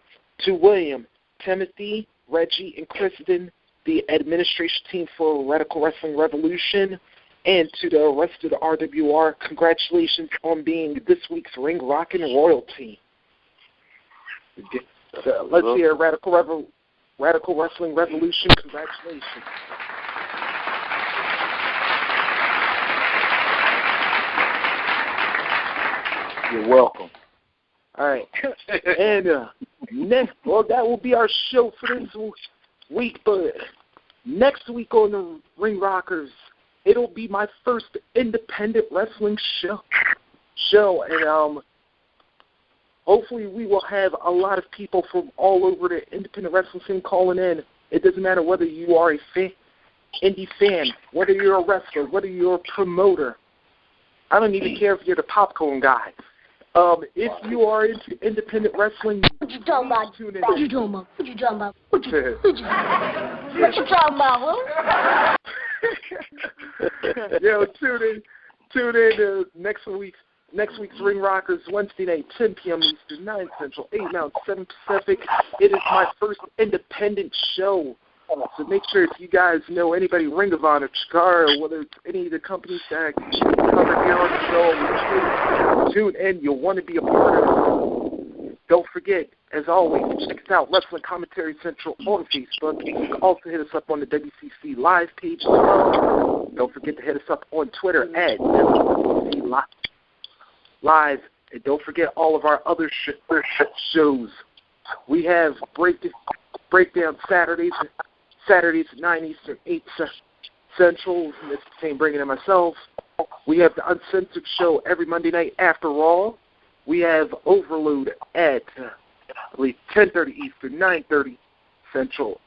Timothy, Reggie, and Kristen, the administration team for Radical Wrestling Revolution, and to the rest of the RWR, congratulations on being this week's Ring Rockin' Royalty. So let's hear Radical Wrestling Revolution. Congratulations. You're welcome. All right. And that will be our show for this week. But next week on the Ring Rockers, it'll be my first independent wrestling show. And hopefully we will have a lot of people from all over the independent wrestling scene calling in. It doesn't matter whether you are a indie fan, whether you're a wrestler, whether you're a promoter. I don't even care if you're the popcorn guy. If you are into independent wrestling, what you talking about? Tune in. What you talking about? What you talking about? What you talking about, huh? Yo, tune in next week's Ring Rockers, Wednesday night, 10 p.m. Eastern, 9 Central, 8 Mountain, 7 Pacific. It is my first independent show. So make sure if you guys know anybody, Ring of Honor, Chikara, whether it's any of the companies that cover here on the show, tune in. You'll want to be a part of it. Don't forget, as always, check us out, Wrestling Commentary Central on Facebook. You can also hit us up on the WCC Live page as well. Don't forget to hit us up on Twitter at WCC Live. And don't forget all of our other shows. We have Breakdown Saturdays at 9 Eastern, 8 Central. Mr. St. Bringing and myself. We have the Uncensored Show every Monday night after Raw. We have Overload at, I believe, 10:30 Eastern, 9:30 Central,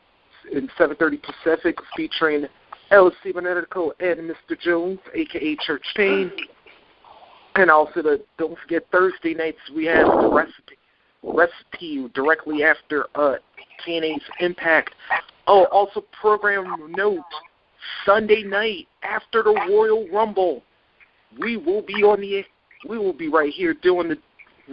and 7:30 Pacific, featuring EL.CIBERNETICO and Mr. Jones, a.k.a. Church Pain. And also, don't forget, Thursday nights we have the recipe directly after TNA's Impact. Oh, also program note, Sunday night after the Royal Rumble, we will be right here doing the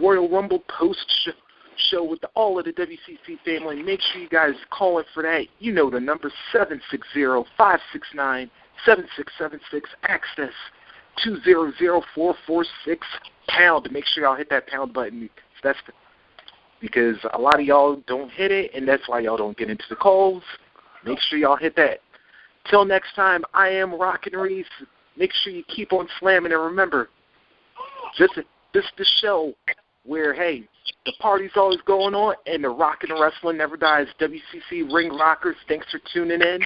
Royal Rumble post-show with all of the WCC family. Make sure you guys call in for that. You know the number, 760-569-7676, access 200446 #. Make sure y'all hit that pound button. Because a lot of y'all don't hit it, and that's why y'all don't get into the calls. Make sure y'all hit that. Till next time, I am Rockin' Reese. Make sure you keep on slamming, and remember, this is the show where, hey, the party's always going on, and the rockin' and wrestling never dies. WCC Ring Rockers, thanks for tuning in.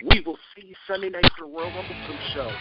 We will see you Sunday night for the Royal Rumble Post Show.